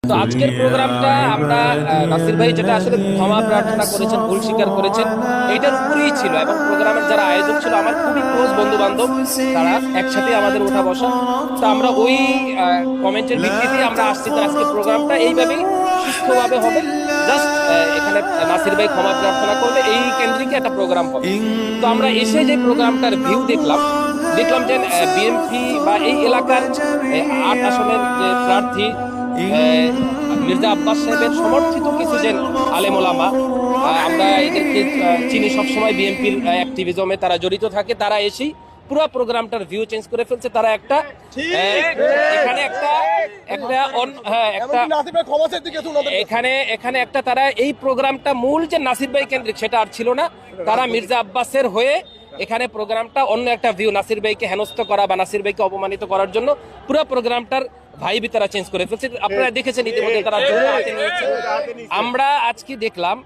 তো আজকের প্রোগ্রামটা আমরা নাসির ভাই যেটা আসলে ক্ষমা প্রার্থনা করেছেন, ভুল স্বীকার করেছেন, এইটার উপরেই ছিল। এবং প্রোগ্রামের যারা আয়োজক ছিল আমার খুবই ক্লোজ বন্ধু বান্ধব, তারা একসাথে আমাদের উঠা বসা। তো আমরা ওই কমেন্টের ভিত্তিতে আমরা আসছি। তো আজকে প্রোগ্রামটা এইভাবেই সুস্থভাবে হবে। জাস্ট এখানে নাসির ভাই ক্ষমা প্রার্থনা করবে, এই কেন্দ্রিক একটা প্রোগ্রাম হবে। তো আমরা এসে যে প্রোগ্রামটার ভিউ দেখলাম যে বিএনপি বা এই এলাকার ৮ আসনের যে প্রার্থী মির্জা আব্বাস সাহেবের সমর্থিত কিছু যে আলেম ওলামা, আমরা এদেরকে চিনি, সবসময় বিএনপির অ্যাক্টিভিজমে তারা জড়িত থাকে, তারা এসেই পুরো প্রোগ্রামটার ভিউ চেঞ্জ করে ফেলছে। তারা একটা এখানে এখানে একটা তারা এই প্রোগ্রামটা মূল যে নাসির ভাই কেন্দ্রিক সেটা আর ছিল না। তারা মির্জা আব্বাসের হয়ে এখানে প্রোগ্রামটা অন্য একটা ভিউ, নাসির ভাইকে হেনস্থ করা বা নাসির ভাইকে অপমানিত করার জন্য পুরো প্রোগ্রামটার ভাইবি তারা চেঞ্জ করে ফেলছে। আপনারা দেখেছেন ইতিমধ্যে তারা হাতে নিয়েছে। আমরা আজকে দেখলাম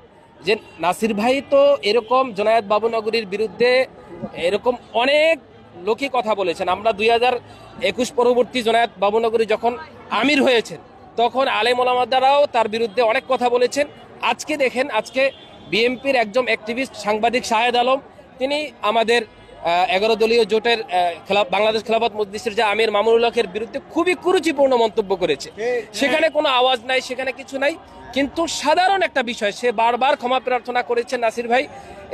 যে নাসির ভাই তো এরকম জোনায়েত বাবুনগরীর বিরুদ্ধে এরকম অনেক লোকই কথা বলেছেন। আমরা 2021 পরবর্তী জোনায়েত বাবুনগরী যখন আমির হয়েছেন তখন আলেম ওলামাদ্দারাও তার বিরুদ্ধে অনেক কথা বলেছেন। আজকে দেখেন, আজকে বিএনপির একজন অ্যাক্টিভিস্ট সাংবাদিক শাহেদ আলম, তিনি আমাদের 11 দলীয় জোটের বাংলাদেশ খেলাফত মজলিসের যে আমির মামুনুল হকের বিরুদ্ধে খুবই কুরুচিপূর্ণ মন্তব্য করেছে। সেখানে কোনো আওয়াজ নাই, সেখানে কিছু নাই, কিন্তু সাধারণ একটা বিষয় সে বারবার ক্ষমা প্রার্থনা করেছেন নাসির ভাই।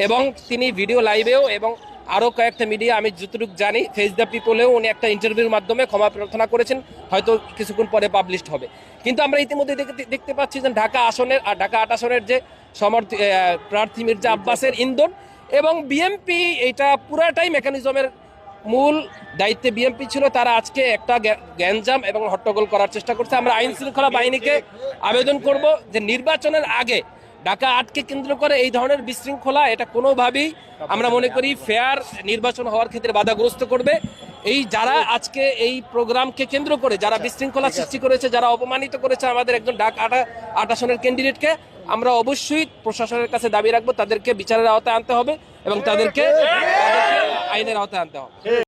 এবং তিনি ভিডিও লাইভেও এবং আরও কয়েকটা মিডিয়া, আমি যতটুকু জানি ফেস দ্য পিপলেও উনি একটা ইন্টারভিউর মাধ্যমে ক্ষমা প্রার্থনা করেছেন, হয়তো কিছুক্ষণ পরে পাবলিশড হবে। কিন্তু আমরা ইতিমধ্যে দেখতে পাচ্ছি যে ঢাকা 8 আসনের যে প্রার্থী মির্জা আব্বাসের ইন্ধন এবং বিএনপি, এইটা পুরাটাই মেকানিজমের মূল দায়িত্বে বিএনপি ছিল। তারা আজকে একটা গ্যাঞ্জাম এবং হট্টগোল করার চেষ্টা করছে। আমরা আইন শৃঙ্খলা বাহিনীকে আবেদন করব যে নির্বাচনের আগে ঢাকা 8কে কেন্দ্র করে এই ধরনের বিশৃঙ্খলা, এটা কোনোভাবেই আমরা মনে করি ফেয়ার নির্বাচন হওয়ার ক্ষেত্রে বাধাগ্রস্ত করবে। এই যারা আজকে এই প্রোগ্রামকে কেন্দ্র করে যারা বিশৃঙ্খলা সৃষ্টি করেছে, যারা অপমানিত করেছে আমাদের একজন ঢাকা 8 আসনের ক্যান্ডিডেটকে, আমরা অবশ্যই প্রশাসনের কাছে দাবি রাখবো তাদেরকে বিচারের আওতায় আনতে হবে এবং তাদেরকে আইনের আওতায় আনতে হবে।